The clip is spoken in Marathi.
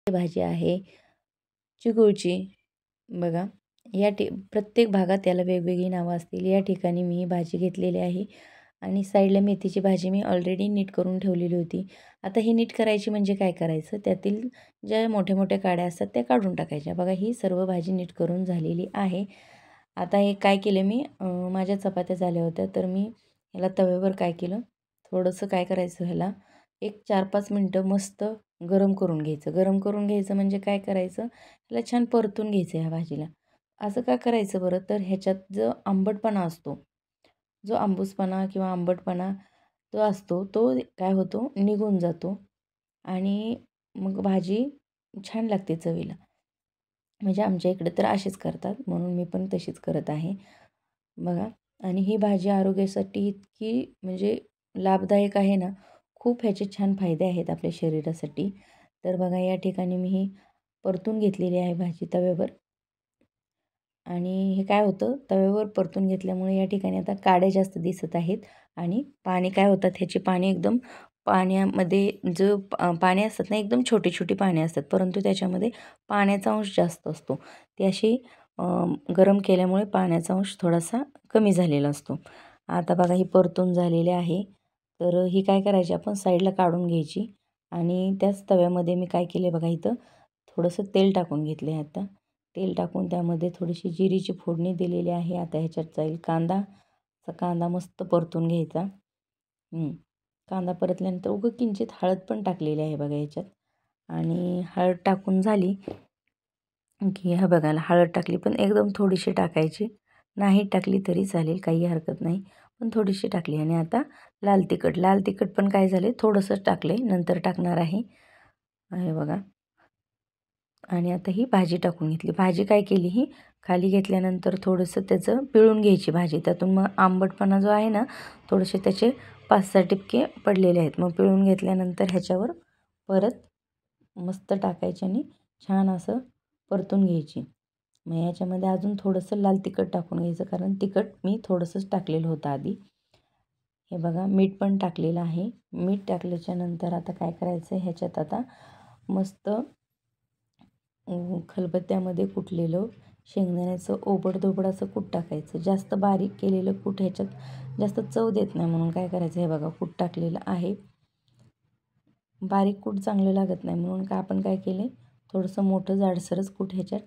भाजी आहे चिगूळची. बघा प्रत्येक भागात याला वेगवेगळी नावं असतील. या ठिकाणी मी ही भाजी घेतलेली आहे आणि साईडला मेथीची भाजी मी ऑलरेडी नीट करून ठेवलेली होती. आता ही नीट करायची म्हणजे काय करायचं, त्यातील ज्या मोठ्या मोठ्या काड्या असतात त्या काढून टाकायच्या. बघा ही सर्व भाजी नीट करून झालेली आहे. आता हे काय केलं मी, माझ्या चपात्या झाल्या होत्या तर मी ह्याला तव्यावर काय केलं, थोडंसं काय करायचं, ह्याला एक 4-5 मिनटं मस्त गरम करून घ्यायचं. गरम करून घ्यायचं म्हणजे काय करायचं, ह्याला छान परतून घ्यायचं ह्या भाजीला. असं का करायचं बरं, तर ह्याच्यात जो आंबटपणा असतो, जो आंबूसपणा किंवा आंबटपणा तो असतो, तो काय होतो निघून जातो आणि मग भाजी छान लागते चवीला. म्हणजे आमच्या इकडे तर अशीच करतात, म्हणून मी पण तशीच करत आहे. बघा, आणि ही भाजी आरोग्यासाठी इतकी म्हणजे लाभदायक आहे ना, खूप ह्याचे छान फायदे आहेत आपल्या शरीरासाठी. तर बघा या ठिकाणी मी ही परतून घेतलेली आहे भाजी तव्यावर. आणि हे काय होतं, तव्यावर परतून घेतल्यामुळे या ठिकाणी आता काड्या जास्त दिसत आहेत आणि पाणी काय होतात, ह्याची पाणी एकदम पाण्यामध्ये जो पाणी असतात ना, एकदम छोटी छोटी पाणी असतात, परंतु त्याच्यामध्ये पाण्याचा अंश जास्त असतो. ती अशी गरम केल्यामुळे पाण्याचा अंश थोडासा कमी झालेला असतो. आता बघा ही परतून झालेली आहे. तर ही काय करायची, आपण साईडला काढून घ्यायची आणि त्याच तव्यामध्ये मी काय केले बघा, इथं थोडंसं तेल टाकून घेतले. आता तेल टाकून त्यामध्ये थोडीशी जिरीची फोडणी दिलेली आहे. आता ह्याच्यात जाईल कांदा. कांदा मस्त परतून घ्यायचा. कांदा परतल्यानंतर किंचित हळद पण टाकलेली आहे बघा ह्याच्यात. आणि हळद टाकून झाली की ह्या बघायला हळद टाकली, पण एकदम थोडीशी टाकायची. नाही टाकली तरी चालेल, काही हरकत नाही, पण थोडीशी टाकली. आणि आता लाल तिखट पण काय झाले थोडंसंच टाकले, नंतर टाकणार आहे. बघा. आणि आता ही भाजी टाकून घेतली. भाजी काय केली, ही खाली घेतल्यानंतर थोडंसं त्याचं पिळून घ्यायची भाजी. त्यातून मग आंबटपणा जो आहे ना, थोडेसे त्याचे 5-6 टिपके पडलेले आहेत. मग पिळून घेतल्यानंतर ह्याच्यावर परत मस्त टाकायची आणि छान असं परतून घ्यायची. मग ह्याच्यामध्ये अजून थोडंसं लाल तिखट टाकून घ्यायचं, कारण तिखट मी थोडंसंच टाकलेलं होतं आधी. हे बघा मीठ पण टाकलेलं आहे. मीठ टाकल्याच्यानंतर आता काय करायचं, ह्याच्यात आता मस्त खलबत्त्यामध्ये कुटलेलं शेंगदाण्याचं ओबडधोबड असं कूट टाकायचं. जास्त बारीक केलेलं कूट ह्याच्यात जास्त चव देत नाही, म्हणून काय करायचं, हे बघा कूट टाकलेलं आहे. बारीक कूट चांगलं लागत नाही, म्हणून आपण काय केले, थोडंसं मोठं जाडसरच कूट ह्याच्यात